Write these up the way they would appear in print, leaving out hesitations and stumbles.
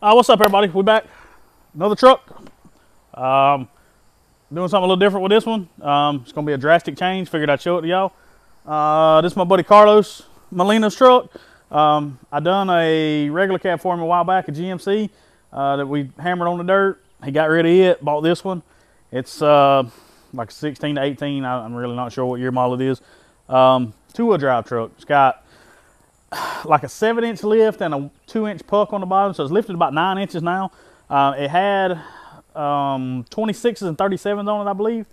What's up, everybody? We back. Another truck. Doing something a little different with this one. It's gonna be a drastic change. Figured I'd show it to y'all. This is my buddy Carlos Molina's truck. I done a regular cab for him a while back, a GMC that we hammered on the dirt. He got rid of it. Bought this one. It's like 16 to 18. I'm really not sure what year model it is. Two-wheel drive truck. It's got like a 7-inch lift and a 2-inch puck on the bottom, so it's lifted about 9 inches now. It had 26s and 37s on it, I believe,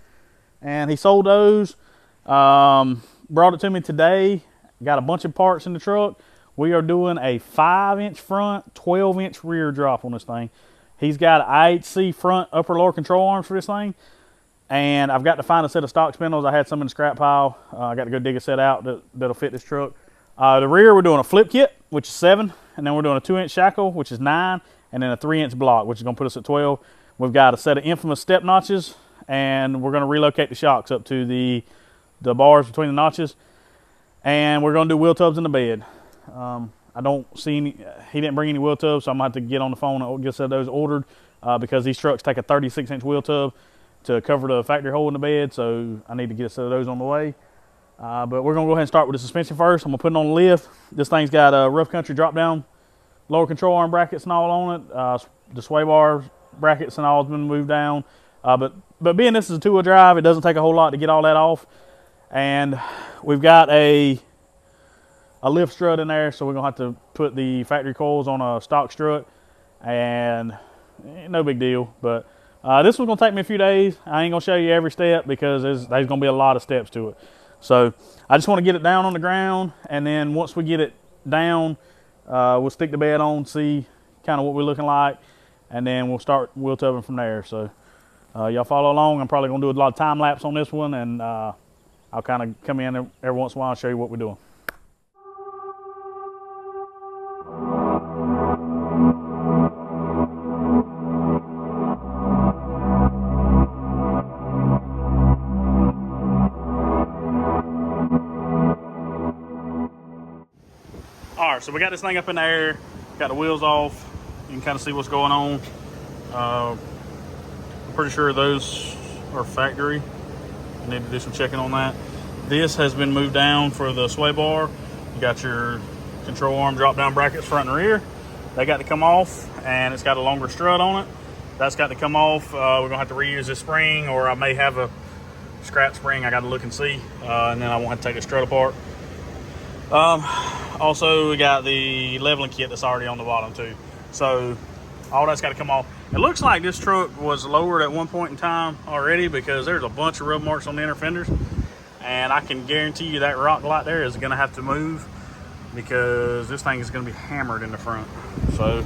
and he sold those. Brought it to me today. Got a bunch of parts in the truck. We are doing a 5-inch front, 12-inch rear drop on this thing. He's got IHC front upper lower control arms for this thing, and I've got to find a set of stock spindles. I had some in the scrap pile. I got to go dig a set out that'll fit this truck. The rear, we're doing a flip kit, which is 7, and then we're doing a 2-inch shackle, which is 9, and then a 3-inch block, which is going to put us at 12. We've got a set of infamous step notches, and we're going to relocate the shocks up to the bars between the notches, and we're going to do wheel tubs in the bed. I don't see any, he didn't bring any wheel tubs, so I'm going to have to get on the phone and get a set of those ordered, because these trucks take a 36-inch wheel tub to cover the factory hole in the bed, so I need to get a set of those on the way. But we're going to go ahead and start with the suspension first. I'm going to put it on the lift. This thing's got a rough country drop down lower control arm brackets and all on it. The sway bar brackets and all has been moved down. But being this is a two-wheel drive, it doesn't take a whole lot to get all that off. And we've got a lift strut in there, so we're going to have to put the factory coils on a stock strut. And no big deal. But this one's going to take me a few days. I ain't going to show you every step because there's going to be a lot of steps to it. So I just want to get it down on the ground, and then once we get it down, we'll stick the bed on, see kind of what we're looking like, and then we'll start wheel tubbing from there. So y'all follow along. I'm probably going to do a lot of time lapse on this one, and I'll kind of come in every once in a while and show you what we're doing. Alright, so we got this thing up in the air, got the wheels off. You can kind of see what's going on. I'm pretty sure those are factory. I need to do some checking on that. This has been moved down for the sway bar. You got your control arm drop down brackets front and rear. They got to come off, and it's got a longer strut on it. That's got to come off. We're gonna have to reuse this spring, or I may have a scrap spring. I got to look and see, and then I won't have to take the strut apart. Also, we got the leveling kit that's already on the bottom too. So all that's got to come off. It looks like this truck was lowered at one point in time already, because there's a bunch of rub marks on the inner fenders, and I can guarantee you that rock light there is going to have to move, because this thing is going to be hammered in the front. So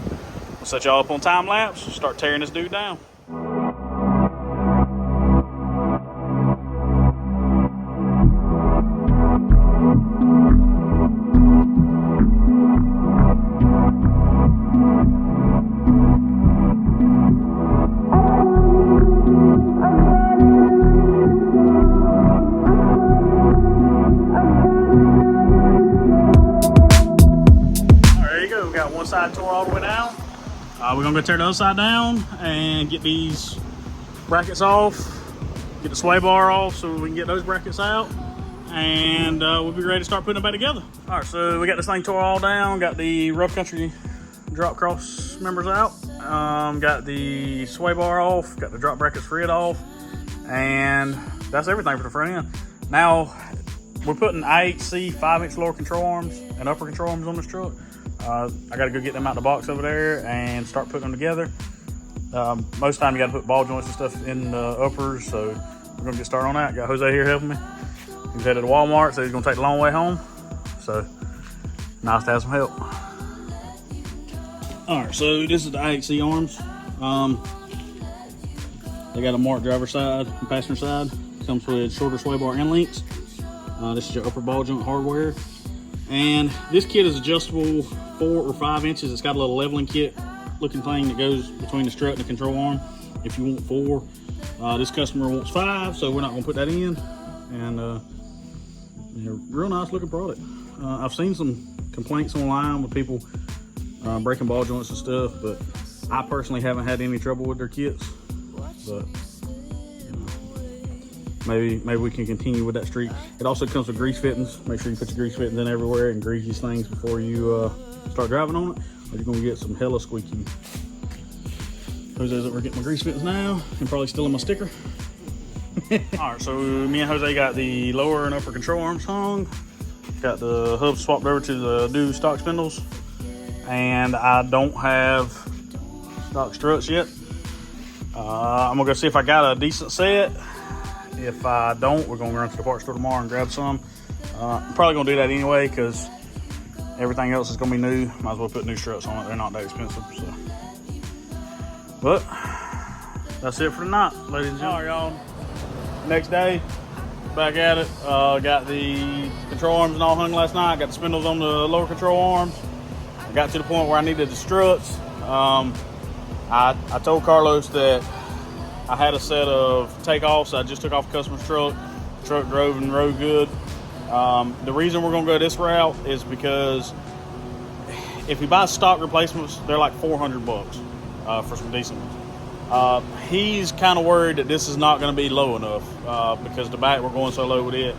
I'll set y'all up on time lapse, start tearing this dude down. One side tore all the way down. We're gonna go tear the other side down and get these brackets off, get the sway bar off so we can get those brackets out, and we'll be ready to start putting them back together. All right, so we got this thing tore all down, got the rough country drop cross members out, got the sway bar off, got the drop brackets for it off, and that's everything for the front end. Now we're putting IHC 5-inch lower control arms and upper control arms on this truck. I got to go get them out the box over there and start putting them together. Most of the time you got to put ball joints and stuff in the uppers, so we're going to get started on that. Got Jose here helping me. He's headed to Walmart, so he's going to take the long way home. So nice to have some help. All right, so this is the IHC arms. They got a marked driver side and passenger side. Comes with shorter sway bar end links. This is your upper ball joint hardware. And this kit is adjustable 4 or 5 inches. It's got a little leveling kit looking thing that goes between the strut and the control arm if you want 4. This customer wants 5, so we're not gonna put that in. And real nice looking product. I've seen some complaints online with people breaking ball joints and stuff, but I personally haven't had any trouble with their kits, but maybe we can continue with that streak. It also comes with grease fittings. Make sure you put your grease fittings in everywhere and grease these things before you start driving on it, or you're gonna get some hella squeaky. Jose's over getting my grease fittings now, and probably stealing my sticker. All right, so me and Jose got the lower and upper control arms hung. Got the hub swapped over to the new stock spindles, and I don't have stock struts yet. I'm gonna go see if I got a decent set. If I don't, we're gonna run to the parts store tomorrow and grab some. I'm probably gonna do that anyway because everything else is gonna be new. Might as well put new struts on it. They're not that expensive. So, but that's it for tonight, ladies and gentlemen. All right, y'all. Next day, back at it. Got the control arms and all hung last night. Got the spindles on the lower control arms. I got to the point where I needed the struts. I told Carlos that I had a set of takeoffs. I just took off a customer's truck. The truck drove and rode good. The reason we're gonna go this route is because if you buy stock replacements, they're like $400 for some decent ones. He's kind of worried that this is not going to be low enough because the back we're going so low with it.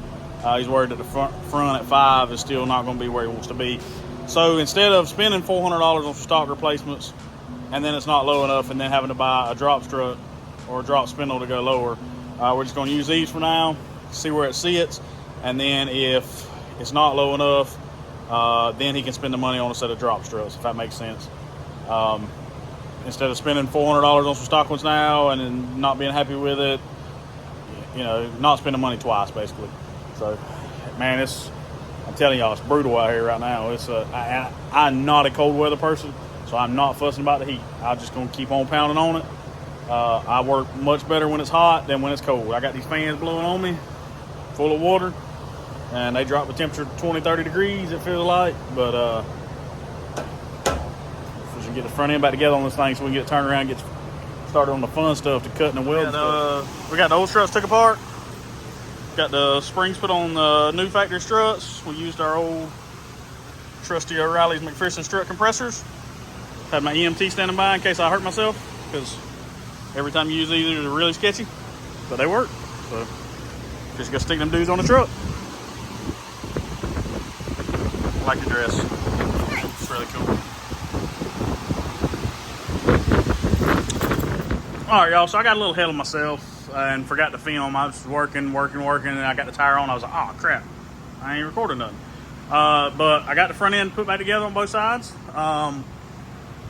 He's worried that the front at 5 is still not going to be where he wants to be. So instead of spending $400 on some stock replacements and then it's not low enough and then having to buy a drop strut or a drop spindle to go lower, we're just going to use these for now, see where it sits, and then if it's not low enough, then he can spend the money on a set of drop struts, if that makes sense. Instead of spending $400 on some stock ones now and then not being happy with it, you know, not spending money twice, basically. So, man, I'm telling y'all, it's brutal out here right now. I'm not a cold weather person, so I'm not fussing about the heat. I'm just going to keep on pounding on it. I work much better when it's hot than when it's cold. I got these fans blowing on me, full of water, and they drop the temperature 20, 30 degrees, it feels like, but get the front end back together on this thing so we can get it turned around and get started on the fun stuff, to cutting and welding stuff. We got the old struts took apart. Got the springs put on the new factory struts. We used our old trusty O'Reilly's McPherson strut compressors. Had my EMT standing by in case I hurt myself, because every time you use these, they're really sketchy, but they work. So just gotta stick them dudes on the truck. I like the dress. It's really cool. All right, y'all, so I got a little ahead of myself and forgot to film. I was working, and I got the tire on. I was like, oh, crap, I ain't recording nothing. But I got the front end put back together on both sides.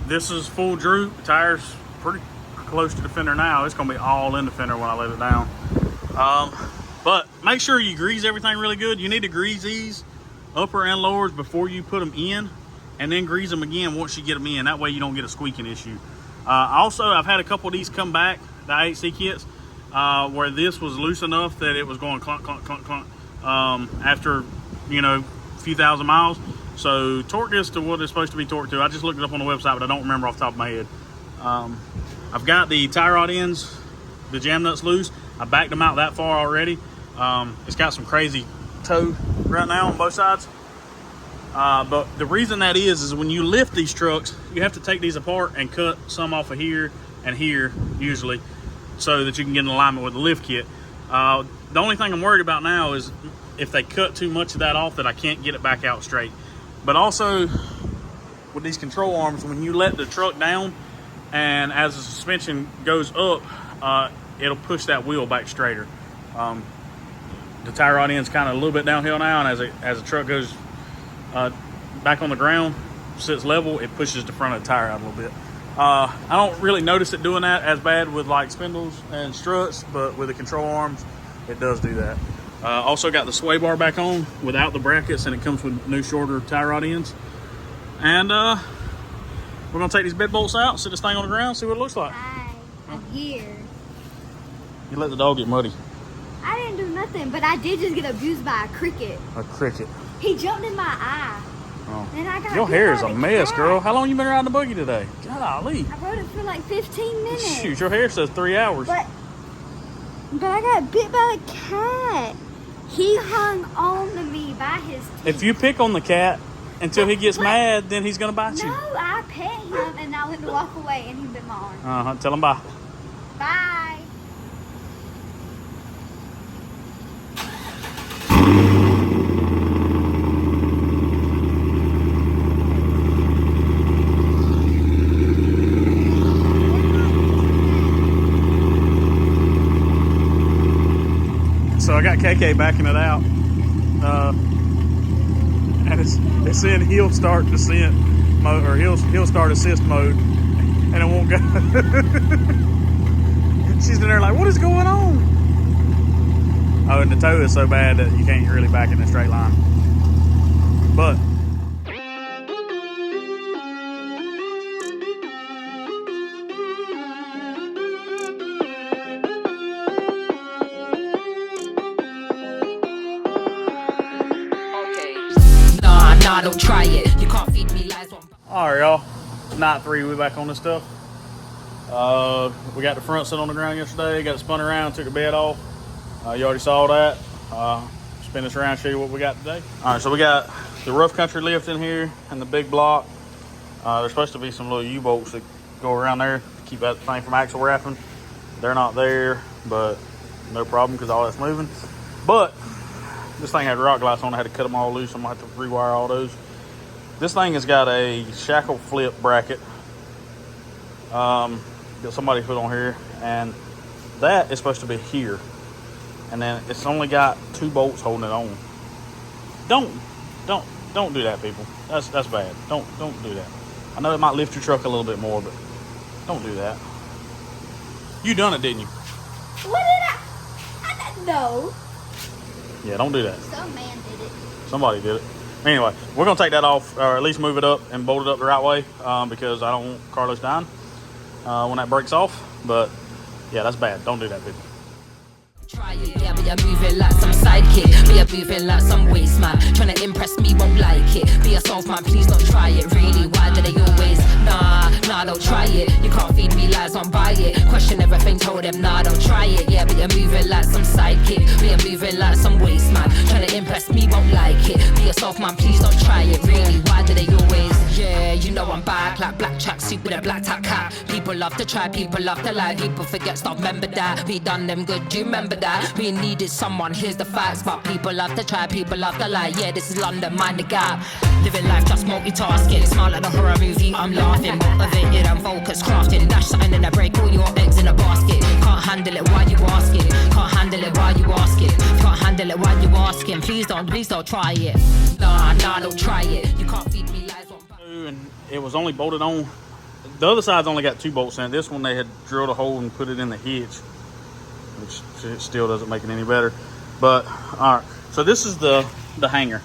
This is full droop. The tire's pretty close to the fender now. It's going to be all in the fender when I let it down. But make sure you grease everything really good. You need to grease these upper and lowers before you put them in, and then grease them again once you get them in. That way you don't get a squeaking issue. Also, I've had a couple of these come back, the IHC kits, where this was loose enough that it was going clunk, clunk, clunk, clunk after, you know, a few thousand miles. So torque this to what it's supposed to be torqued to. I just looked it up on the website, but I don't remember off the top of my head. I've got the tie rod ends, the jam nuts loose. I backed them out that far already. It's got some crazy toe right now on both sides. But the reason that is when you lift these trucks, you have to take these apart and cut some off of here and here, usually, so that you can get in alignment with the lift kit. The only thing I'm worried about now is if they cut too much of that off that I can't get it back out straight. But also, with these control arms, when you let the truck down and as the suspension goes up, it'll push that wheel back straighter. The tie rod end's kind of a little bit downhill now, and as the truck goes back on the ground, sits level, it pushes the front of the tire out a little bit. I don't really notice it doing that as bad with like spindles and struts, but with the control arms, it does do that. Also got the sway bar back on without the brackets, and it comes with new shorter tie rod ends. And we're gonna take these bed bolts out, sit this thing on the ground, see what it looks like. Hi, I'm here. You let the dog get muddy. I didn't do nothing, but I did just get abused by a cricket. A cricket. He jumped in my eye. Oh. And I got your hair is by a the mess, cat. girl. How long you been riding the buggy today? Golly. I rode it for like 15 minutes. Shoot, your hair says 3 hours. But I got bit by a cat. He hung on to me by his teeth. If you pick on the cat until he gets mad, then he's gonna bite No, you. I pet him and I went to walk away and he bit my arm. Tell him bye. Bye. So I got KK backing it out, and it's in hill start descent mode, or hill start assist mode, and it won't go. She's in there like, what is going on? Oh, and the toe is so bad that you can't really back it in a straight line. But Nah, don't try it. You can't feed me lies. all right, y'all. Night 3, we back on this stuff. We got the front set on the ground yesterday. Got it spun around, took the bed off. You already saw that. Spin this around, show you what we got today. All right, so we got the rough country lift in here and the big block. There's supposed to be some little U-bolts that go around there to keep that thing from axle wrapping. They're not there, but no problem because all that's moving. But this thing had rock glass on it. I had to cut them all loose. I'm gonna have to rewire all those. This thing has got a shackle flip bracket that somebody put on here, and that is supposed to be here. And then it's only got 2 bolts holding it on. Don't do that, people. That's bad. Don't do that. I know it might lift your truck a little bit more, but don't do that. You done it, didn't you? What did I didn't know. Yeah, don't do that. Some man did it. Somebody did it. Anyway, we're going to take that off, or at least move it up and bolt it up the right way, because I don't want Carlos dying when that breaks off. But, yeah, that's bad. Don't do that, people. Try it, yeah, but you're moving like some sidekick. But you're moving like some waste man. Trying to impress me, won't like it. Be yourself, man, please don't try it. Really, why do they always? Nah, don't try it. You can't feed me lies, don't buy it. Question everything, told them, nah, don't try it. Yeah, but you're moving like some sidekick. But you're moving like some waste man. Trying to impress me, won't like it. Be yourself, man, please don't try it. Really, why do they always? Yeah, you know I'm back like black tracksuit with a black top cap. People love to try, people love to lie. People forget stuff, remember that. We done them good, do you remember that? We needed someone, here's the facts. But people love to try, people love to lie. Yeah, this is London, mind the gap. Living life just multitasking. Smile like a horror movie, I'm laughing. Motivated and focused, crafting. Dash something in a break, all your eggs in a basket. Can't handle it, why you asking? Can't handle it, why you asking? Can't handle it, why you asking? Please don't try it. Nah, don't try it. You can't feed me lies. And it was only bolted on. The other side's only got 2 bolts in it. This one they had drilled a hole and put it in the hitch, which still doesn't make it any better. But all right, so this is the hanger.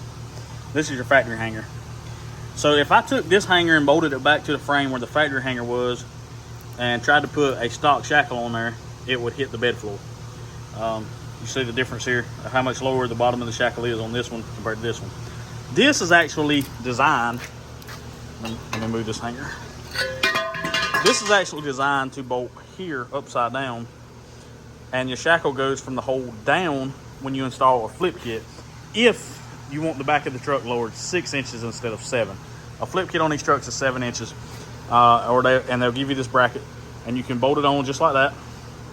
This is your factory hanger. So if I took this hanger and bolted it back to the frame where the factory hanger was and tried to put a stock shackle on there, it would hit the bed floor. You see the difference here of how much lower the bottom of the shackle is on this one compared to this one. This is actually designed, let me move this hanger. This is actually designed to bolt here upside down, and your shackle goes from the hole down when you install a flip kit. If you want the back of the truck lowered 6 inches instead of 7. A flip kit on these trucks is 7 inches, and they'll give you this bracket, and you can bolt it on just like that.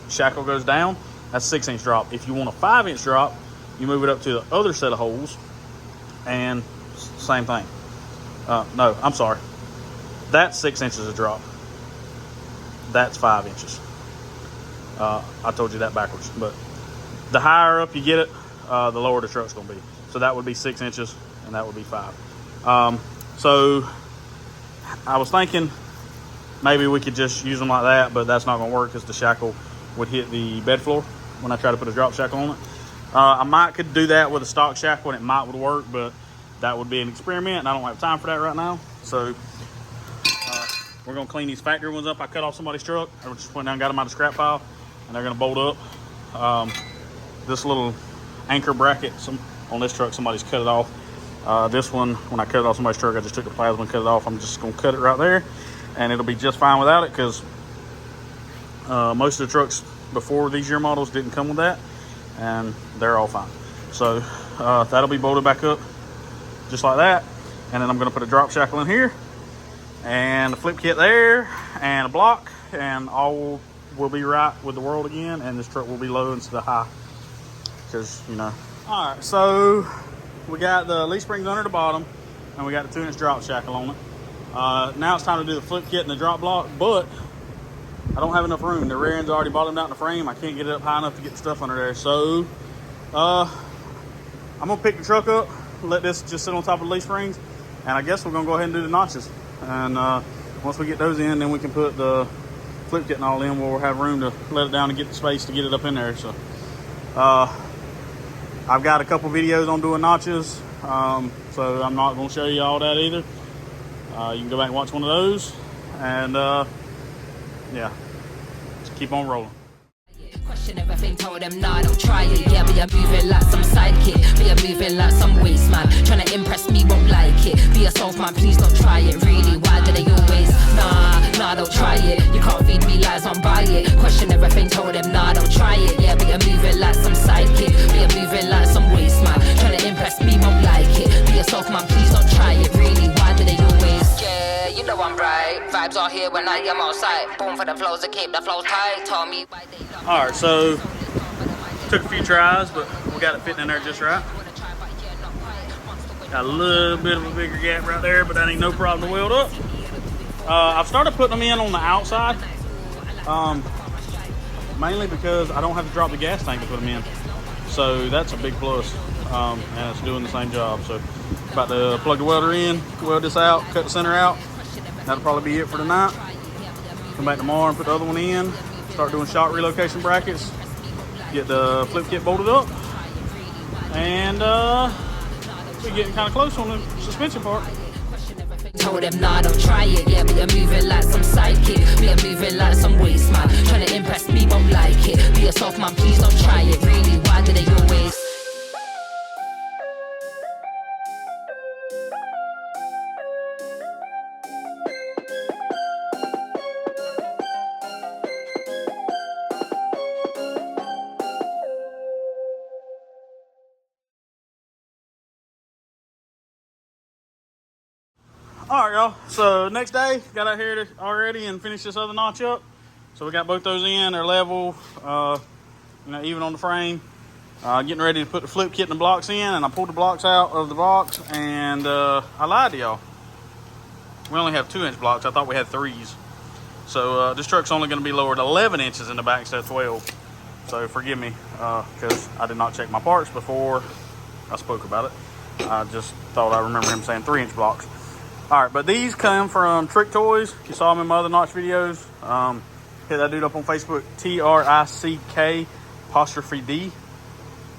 Shackle goes down, that's 6-inch drop. If you want a 5-inch drop, you move it up to the other set of holes, and same thing. No, I'm sorry. That's 6 inches of drop. That's 5 inches. I told you that backwards, but the higher up you get it, the lower the truck's gonna be. So that would be 6 inches, and that would be 5. So I was thinking maybe we could just use them like that, but that's not gonna work because the shackle would hit the bed floor when I try to put a drop shackle on it. I could do that with a stock shackle, and it might would work, but that would be an experiment, and I don't have time for that right now. So we're gonna clean these factory ones up. I cut off somebody's truck. I just went down and got them out of the scrap pile, and they're gonna bolt up. This little anchor bracket on this truck, somebody's cut it off. This one, when I cut it off somebody's truck, I just took the plasma and cut it off. I'm just gonna cut it right there, and it'll be just fine without it, because most of the trucks before these year models didn't come with that, and they're all fine. So that'll be bolted back up just like that. And then I'm going to put a drop shackle in here and a flip kit there and a block, and all will be right with the world again, and this truck will be low instead of high, because, you know. All right, so we got the leaf springs under the bottom, and we got the 2-inch drop shackle on it. Now it's time to do the flip kit and the drop block, but I don't have enough room. The rear end's already bottomed out in the frame. I can't get it up high enough to get the stuff under there. So I'm gonna pick the truck up, let this just sit on top of the leaf springs, and I guess we're gonna go ahead and do the notches. And once we get those in, then we can put the flip kit and all in, where we'll have room to let it down and get the space to get it up in there. So I've got a couple videos on doing notches, so I'm not gonna show you all that either. You can go back and watch one of those, and yeah, just keep on rolling. Question everything, told them nah, don't try it. Yeah, but you're moving like some sidekick, but you're moving like some waste man. Trying to impress me, won't like it. Be yourself, man, please don't try it. Really, why do they always? Nah, don't try it. You can't feed me lies, don't buy it. Question everything, told them nah, don't try it. Yeah, but you're moving like some sidekick, but you're moving like some waste man. Trying to impress me, won't like it. Be yourself, man, please don't try it. Really, why do they always? Yeah, you know I'm right. Vibes are here when I am outside. Born for the flows to keep the flows tight. Told me why they love. All right, so took a few tries, but we got it fitting in there just right. Got a little bit of a bigger gap right there, but that ain't no problem to weld up. I've started putting them in on the outside, mainly because I don't have to drop the gas tank to put them in. So that's a big plus, and it's doing the same job. So about to plug the welder in, weld this out, cut the center out. That'll probably be it for tonight. Come back tomorrow and put the other one in. Start doing shock relocation brackets. Get the flip kit bolted up. And we're getting kind of close on the suspension part. Told them nah, don't try it. Yeah, but you're moving like some sidekick, but you're moving like some waste man. Trying to impress me, won't like it. Be yourself, man, please don't try it. Really, why do they always? All right, y'all. So next day, got out here already and finished this other notch up. So we got both those in. They're level, you know, even on the frame. Getting ready to put the flip kit and the blocks in, and I pulled the blocks out of the box, and I lied to y'all. We only have 2-inch blocks. I thought we had 3s. So this truck's only going to be lowered 11 inches in the back instead of 12. So forgive me, because I did not check my parts before I spoke about it. I just thought I remember him saying 3-inch blocks. All right, but these come from Trick Toys. You saw them in my other notch videos. Hit that dude up on Facebook, TRICK''D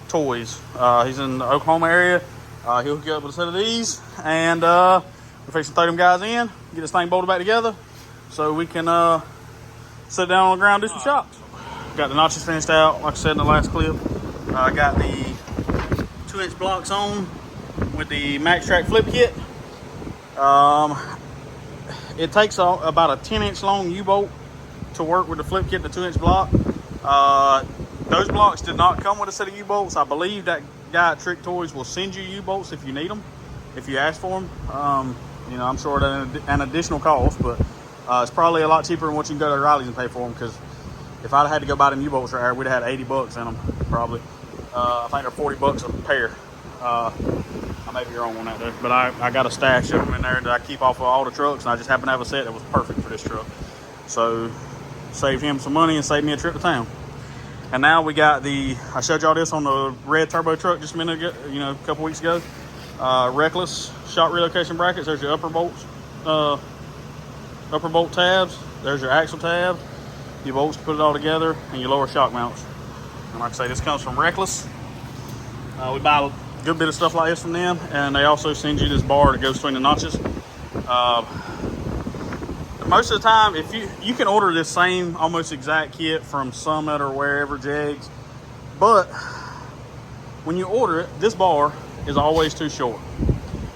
Toys. He's in the Oklahoma area. He'll hook you up with a set of these, and we're fixing to throw them guys in, get this thing bolted back together, so we can sit down on the ground and do some shots. Got the notches finished out, like I said in the last clip. I got the 2-inch blocks on with the Max Track flip kit. It takes about a 10-inch long U-bolt to work with the flip kit and the 2-inch block. Those blocks did not come with a set of U-bolts. I believe that guy at Trick Toys will send you U-bolts if you need them, if you ask for them. You know, I'm sure that's an additional cost, but it's probably a lot cheaper than what you can go to Riley's and pay for them, because if I'd had to go buy them U-bolts right here, we'd have had 80 bucks in them, probably. I think they're 40 bucks a pair. I may be wrong on that, though, but I got a stash of them in there that I keep off of all the trucks, and I just happen to have a set that was perfect for this truck. So saved him some money and saved me a trip to town. And now we got I showed y'all this on the red turbo truck just a minute ago, you know, a couple weeks ago. Reckless shock relocation brackets. There's your upper bolts, upper bolt tabs. There's your axle tab, your bolts to put it all together, and your lower shock mounts. And like I say, this comes from Reckless. We buy a good bit of stuff like this from them, and they also send you this bar that goes between the notches. Most of the time, if you can order this same almost exact kit from Summit or wherever, Jegs, but when you order it, this bar is always too short.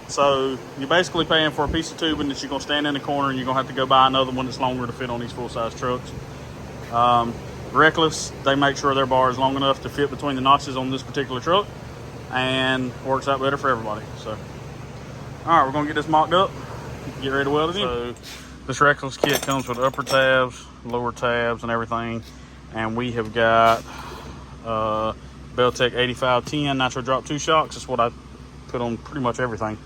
So you're basically paying for a piece of tubing that you're gonna stand in the corner, and you're gonna have to go buy another one that's longer to fit on these full-size trucks. Reckless, they make sure their bar is long enough to fit between the notches on this particular truck, and works out better for everybody. So All right, we're gonna get this mocked up, get ready to weld it in. So this Reckless kit comes with upper tabs, lower tabs, and everything. And we have got Beltec 8510 Nitro Drop 2 shocks. That's what I put on pretty much everything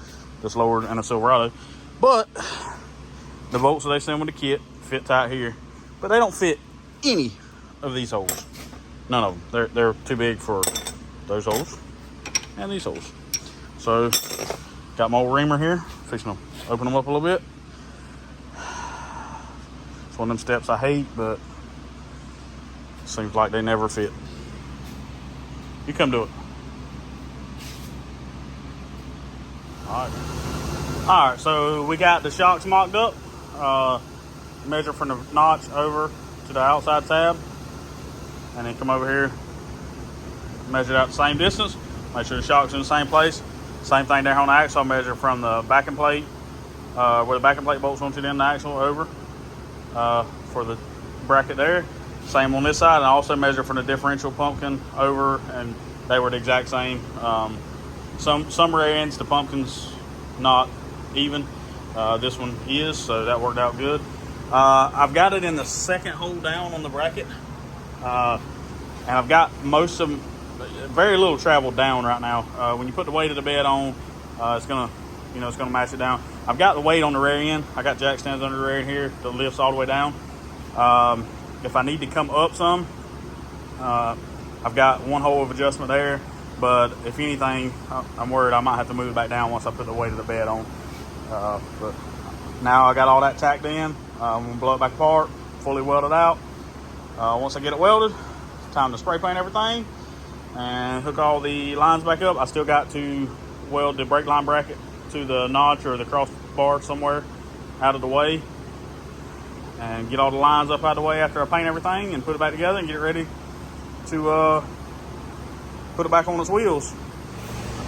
that's lowered in a Silverado. But the bolts that they send with the kit fit tight here, but they don't fit any of these holes. None of them. They're too big for those holes and these holes. So got my old reamer here, fixing to open them up a little bit. It's one of them steps I hate, but it seems like they never fit. You come do it. All right, so we got the shocks mocked up. Measure from the notch over to the outside tab, and then come over here, measure out the same distance, make sure the shocks in the same place. Same thing there on the axle. I'll measure from the backing plate, where the backing plate bolts onto the end of the axle over for the bracket there. Same on this side, and I also measure from the differential pumpkin over, and they were the exact same. Some rear ends, the pumpkin's not even. This one is, so that worked out good. I've got it in the second hole down on the bracket, and I've got most of them, very little travel down right now. When you put the weight of the bed on, it's gonna match it down. I've got the weight on the rear end. I got jack stands under the rear end here that lifts all the way down. If I need to come up some, I've got one hole of adjustment there. But if anything, I'm worried I might have to move it back down once I put the weight of the bed on. But now I got all that tacked in. I'm gonna blow it back apart, fully weld it out. Once I get it welded, it's time to spray paint everything and hook all the lines back up. I still got to weld the brake line bracket to the notch or the crossbar somewhere out of the way, and get all the lines up out of the way after I paint everything and put it back together and get it ready to put it back on its wheels.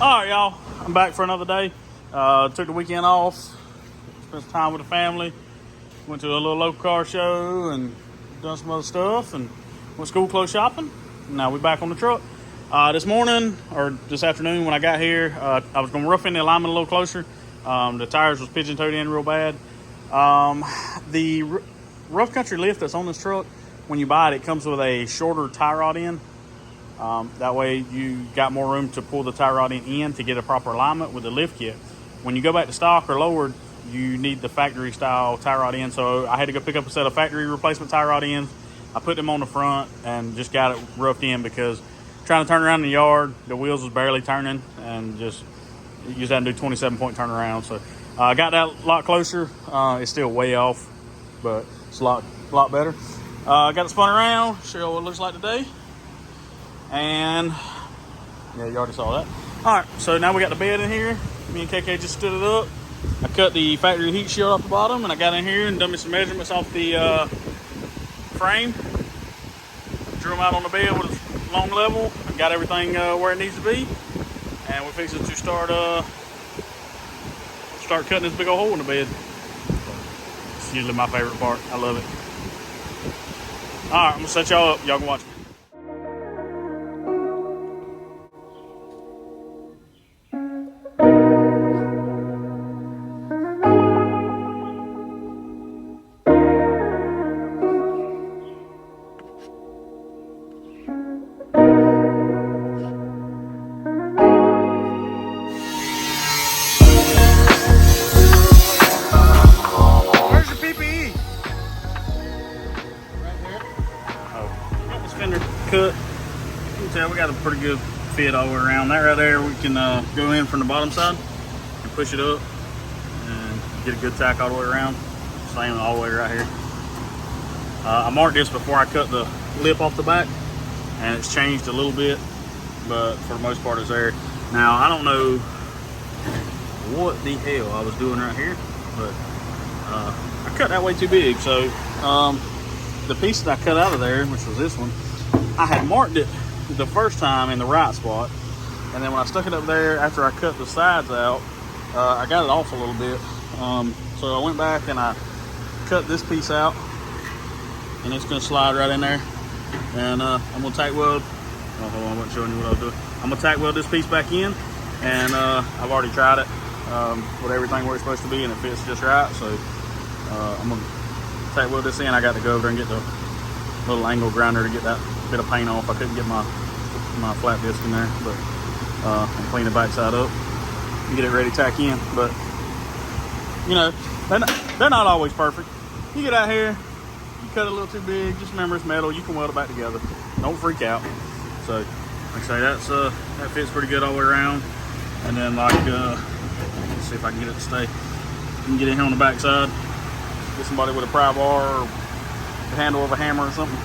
All right, y'all, I'm back for another day. Took the weekend off, spent some time with the family, went to a little local car show and done some other stuff, and went school clothes shopping. Now we're back on the truck. This morning, or this afternoon when I got here, I was gonna rough in the alignment a little closer. The tires was pigeon-toed in real bad. The rough country lift that's on this truck, when you buy it, it comes with a shorter tie rod end. That way you got more room to pull the tie rod in to get a proper alignment with the lift kit. When you go back to stock or lowered, you need the factory style tie rod end. So I had to go pick up a set of factory replacement tie rod ends. I put them on the front and just got it roughed in, because trying to turn around in the yard, the wheels was barely turning, and you just had to do 27-point turnaround. So I got that a lot closer. It's still way off, but it's a lot better. Got it spun around, show you what it looks like today. And yeah, you already saw that. All right, so now we got the bed in here. Me and KK just stood it up. I cut the factory heat shield off the bottom, and I got in here and done me some measurements off the frame. Drew them out on the bed with a long level and got everything where it needs to be. And we're fixing to start cutting this big old hole in the bed. It's usually my favorite part. I love it. All right, I'm gonna set y'all up. Y'all can watch me. Fender cut. You can tell we got a pretty good fit all the way around. That right there, we can go in from the bottom side and push it up and get a good tack all the way around. Same all the way right here. I marked this before I cut the lip off the back, and it's changed a little bit, but for the most part it's there. Now I don't know what the hell I was doing right here, but I cut that way too big. So the piece that I cut out of there, which was this one, I had marked it the first time in the right spot, and then when I stuck it up there after I cut the sides out, I got it off a little bit. So I went back and I cut this piece out, and it's going to slide right in there. And I'm going to tack weld. Oh, hold on, I wasn't showing you what I was doing. I'm going to tack weld this piece back in, and I've already tried it. with everything where it's supposed to be, and it fits just right. So I'm gonna tack weld this in. I got to go over there and get the little angle grinder to get that bit of paint off. I couldn't get my flat disc in there, but and clean the backside up and get it ready to tack in. But you know, they're not always perfect. You get out here, you cut it a little too big, just remember it's metal. You can weld it back together. Don't freak out. So like I say, that fits pretty good all the way around. And then like let's see if I can get it to stay. You can get in here on the back side, get somebody with a pry bar or the handle of a hammer or something,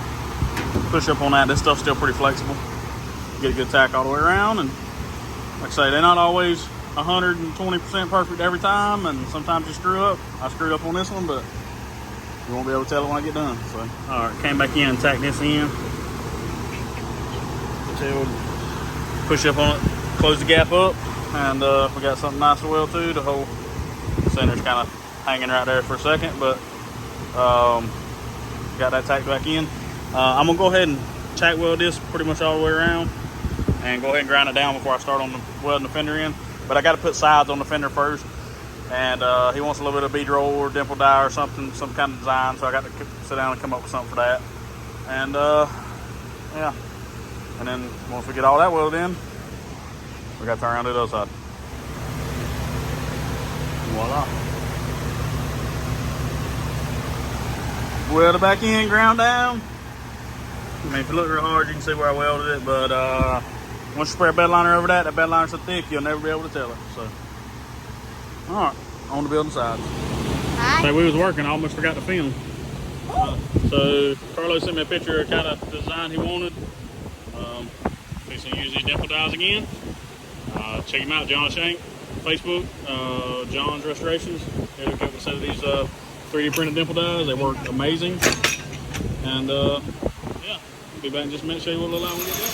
push up on that. This stuff's still pretty flexible. Get a good tack all the way around. And like I say, they're not always 120% perfect every time, and sometimes you screw up. I screwed up on this one, but you won't be able to tell it when I get done. So all right, came back in and tacked this in. Push up on it, close the gap up, and we got something nice to weld to. The whole center's kind of hanging right there for a second, but got that tacked back in. I'm gonna go ahead and tack weld this pretty much all the way around and go ahead and grind it down before I start on the welding the fender in. But I got to put sides on the fender first, and he wants a little bit of bead roll or dimple die or something, some kind of design, so I got to sit down and come up with something for that. And yeah, and then once we get all that welded in, we got to turn around to the other side. Voila. Weld it back in, ground down. I mean, if you look real hard, you can see where I welded it, but once you spray a bed liner over that bed liner's so thick, you'll never be able to tell it. So, all right, on the building side. Like we was working, I almost forgot to film. So Carlos sent me a picture of kind of design he wanted. He's gonna use these dimple dies again. Check him out, John Shank, Facebook, John's Restorations. He hooked up a set of these 3D printed dimple dies. They work amazing. And yeah, be back in just a minute, show you what little line we get done.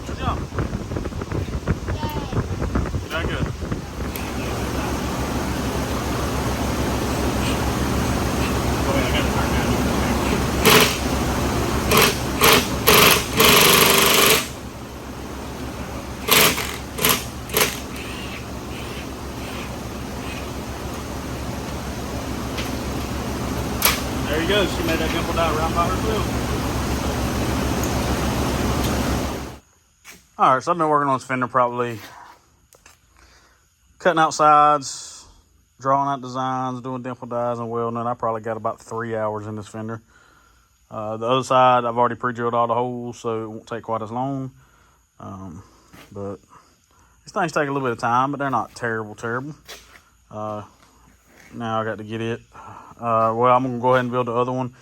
Good job. Very good. There you go. She made that dimple die right by herself. All right, so I've been working on this fender probably cutting out sides, drawing out designs, doing dimple dies and welding it. I probably got about 3 hours in this fender. The other side, I've already pre-drilled all the holes, so it won't take quite as long. But these things take a little bit of time, but they're not terrible. Now I got to get it. Well, I'm going to go ahead and build the other one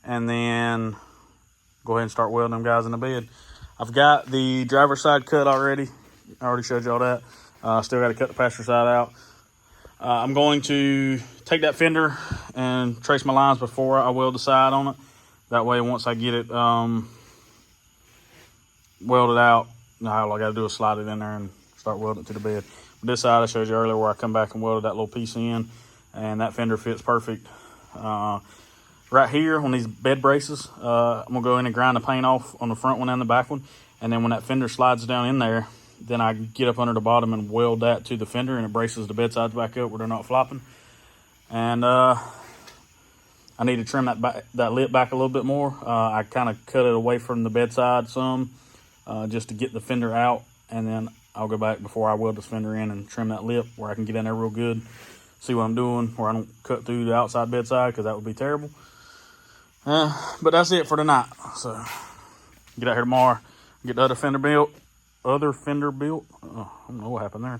and then go ahead and start welding them guys in the bed. I've got the driver's side cut already. I already showed y'all that. Still got to cut the passenger side out. I'm going to take that fender and trace my lines before I weld the side on it. That way, once I get it welded out, all I got to do is slide it in there and start welding it to the bed. But this side I showed you earlier where I come back and welded that little piece in, and that fender fits perfect. Right here on these bed braces, I'm going to go in and grind the paint off on the front one and the back one. And then when that fender slides down in there, then I get up under the bottom and weld that to the fender, and it braces the bed sides back up where they're not flopping. And I need to trim that lip back a little bit more. I kind of cut it away from the bedside some just to get the fender out, and then I'll go back before I weld this fender in and trim that lip where I can get in there real good, see what I'm doing, where I don't cut through the outside bedside because that would be terrible. But that's it for tonight. So get out here tomorrow, get the other fender built. Oh, I don't know what happened there.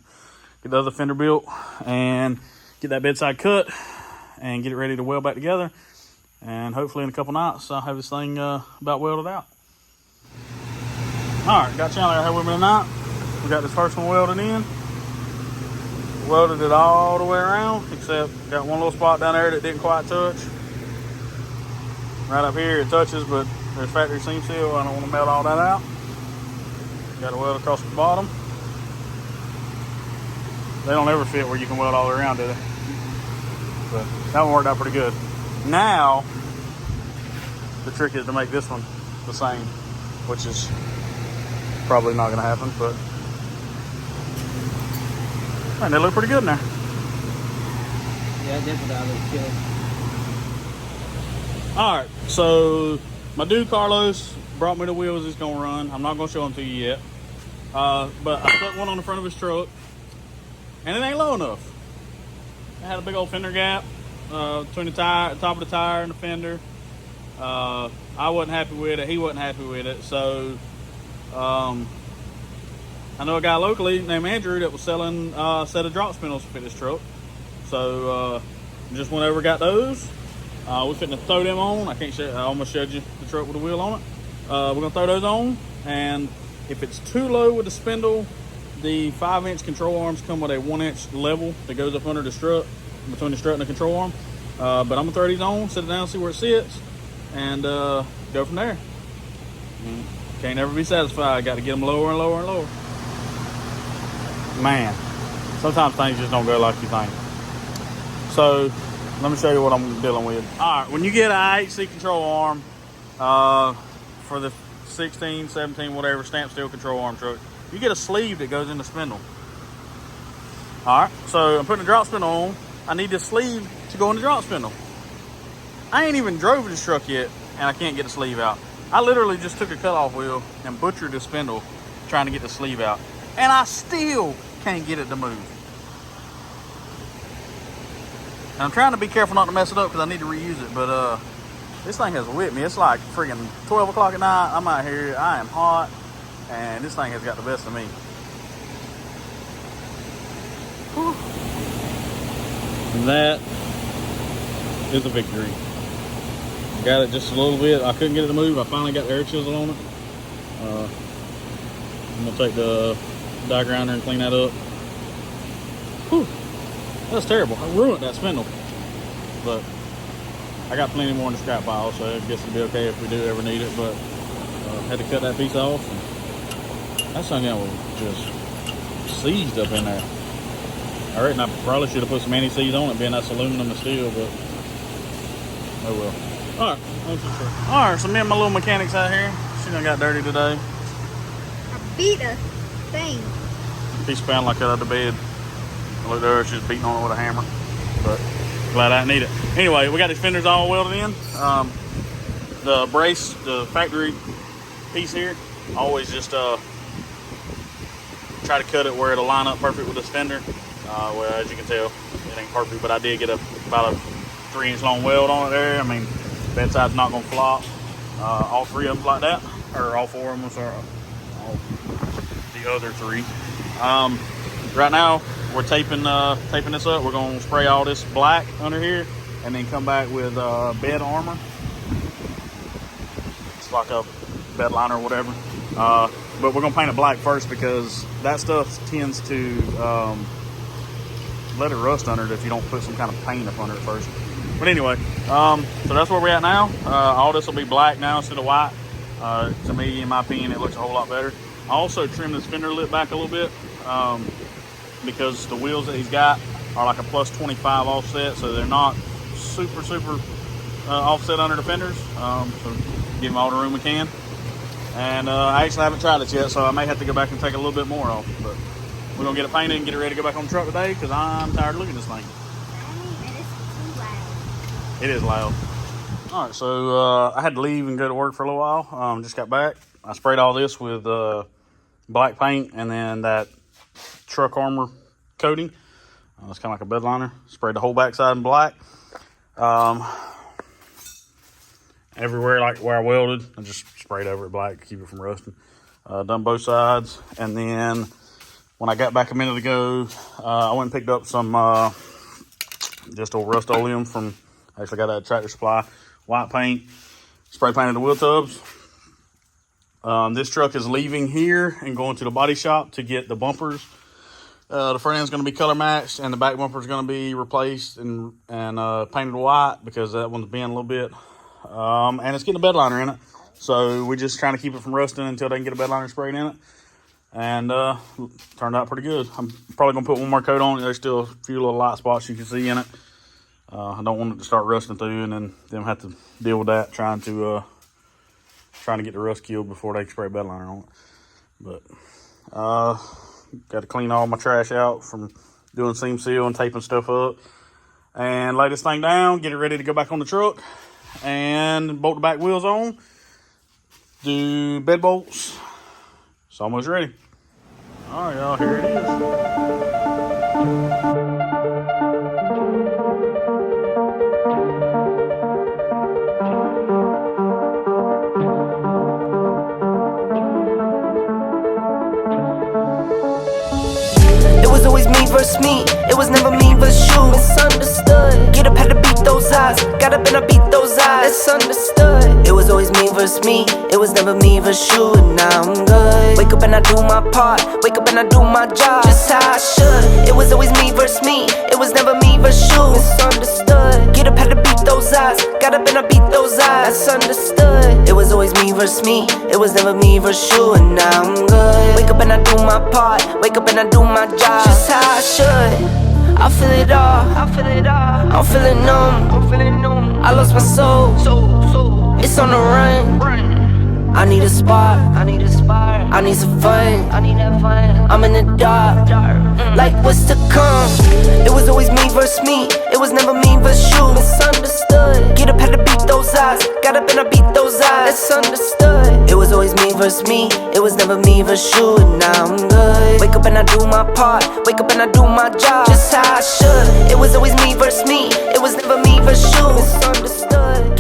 Get the other fender built and get that bedside cut and get it ready to weld back together. And hopefully in a couple nights, I'll have this thing about welded out. All right, got Chandler out here with me tonight. We got this first one welded in. Welded it all the way around, except got one little spot down there that didn't quite touch. Right up here it touches, but there's factory seam seal. I don't want to melt all that out. Got to weld across the bottom. They don't ever fit where you can weld all the way around, do they? But that one worked out pretty good. Now, the trick is to make this one the same, which is probably not going to happen, but man, they look pretty good in there. Yeah, definitely that looks good. All right, so my dude Carlos brought me the wheels he's going to run. I'm not going to show them to you yet, but I put one on the front of his truck, and it ain't low enough. It had a big old fender gap between the tire, top of the tire and the fender. I wasn't happy with it. He wasn't happy with it. So I know a guy locally named Andrew that was selling a set of drop spindles to fit his truck. So just went over, got those. We're fitting to throw them on. I almost showed you the truck with the wheel on it. We're gonna throw those on, and if it's too low with the spindle, the 5-inch control arms come with a 1-inch level that goes up under the strut, between the strut and the control arm. But I'm gonna throw these on, sit it down, see where it sits, and go from there. Can't ever be satisfied. Got to get them lower and lower and lower. Man, sometimes things just don't go like you think. So let me show you what I'm dealing with. All right, when you get an IHC control arm for the 16, 17, whatever stamp steel control arm truck, you get a sleeve that goes in the spindle. All right, so I'm putting a drop spindle on. I need this sleeve to go in the drop spindle. I ain't even drove this truck yet, and I can't get the sleeve out. I literally just took a cutoff wheel and butchered the spindle trying to get the sleeve out, and I still can't get it to move. And I'm trying to be careful not to mess it up because I need to reuse it, but this thing has whipped me. It's like freaking 12 o'clock at night. I'm out here, I am hot, and this thing has got the best of me. Whew. And that is a victory. Got it just a little bit. I couldn't get it to move. I finally got the air chisel on it. I'm gonna take the die grinder and clean that up. Whew. That's terrible. I ruined that spindle. But I got plenty more in the scrap pile, so I guess it'll be okay if we do ever need it. But had to cut that piece off. That thing was just seized up in there. I reckon I probably should have put some anti-seize on it, being that's aluminum and steel, but oh well. Alright, so me and my little mechanics out here. She done got dirty today. I beat a thing. Piece of pound like that out of the bed. I looked at her, she was beating on it with a hammer. But glad I didn't need it. Anyway, we got these fenders all welded in. The brace, the factory piece here, always just try to cut it where it'll line up perfect with this fender. Well, as you can tell, it ain't perfect, but I did get about a 3-inch long weld on it there. I mean, bedside's not gonna flop. All 3 of them like that, or all 4 of them, sorry, all the other 3. Right now we're taping this up. We're gonna spray all this black under here, and then come back with bed armor. It's like a bed liner or whatever. But we're gonna paint it black first because that stuff tends to let it rust under it if you don't put some kind of paint up under it first. But anyway, so that's where we're at now. All this will be black now instead of white. To me, in my opinion, it looks a whole lot better. I also trimmed this fender lip back a little bit because the wheels that he's got are like a plus 25 offset, so they're not super offset under the fenders. So give him all the room we can. And I actually haven't tried it yet, so I may have to go back and take a little bit more off. But we're gonna get it painted and get it ready to go back on the truck today because I'm tired of looking at this thing. It is loud. All right, so I had to leave and go to work for a little while. Just got back. I sprayed all this with black paint and then that truck armor coating. It's kind of like a bed liner. Sprayed the whole backside in black. Everywhere, like where I welded, I just sprayed over it black to keep it from rusting. Done both sides, and then when I got back a minute ago, I went and picked up some just old Rust-Oleum from, actually got that at Tractor Supply, white paint, spray painted the wheel tubs. This truck is leaving here and going to the body shop to get the bumpers. The front end's going to be color matched, and the back bumper is going to be replaced and painted white because that one's bent a little bit. And it's getting a bed liner in it, so we're just trying to keep it from rusting until they can get a bed liner sprayed in it. And turned out pretty good. I'm probably gonna put one more coat on it. There's still a few little light spots you can see in it. I don't want it to start rusting through and then them have to deal with that trying to trying to get the rust killed before they spray bed liner on it. But got to clean all my trash out from doing seam seal and taping stuff up, and lay this thing down, get it ready to go back on the truck, and bolt the back wheels on, do bed bolts. It's almost ready. All right, y'all, here it is. It was always me versus me, it was never me versus you. Misunderstood. Get up, had to beat those eyes. Got up and I beat those eyes. It's understood. It was always me versus me, it was never me versus you. And now I'm good. Wake up and I do my part. Wake up and I do my job just how I should. It was always me versus me, it was never me versus you. Misunderstood. Get up, had to beat those eyes. Got up and I beat those eyes. That's understood. It was always me versus me, it was never me versus you. And now I'm good. Wake up and I do my part. Wake up and I do my job just how I should. I feel it all, I feel it all. I'm feeling numb, I'm feeling numb. I lost my soul, it's on the run. I need a spot, I need a spot. I need some fun, I need that fun. I'm in the dark, like what's to come. It was always me versus me, it was never me versus you. Misunderstood. Get up, had to beat those eyes. Got up and I beat those eyes. It's understood. It was always me versus me, it was never me versus you. And now I'm good. Wake up and I do my part. Wake up and I do my job just how I should. It was always me versus me, it was never me versus you. Misunderstood.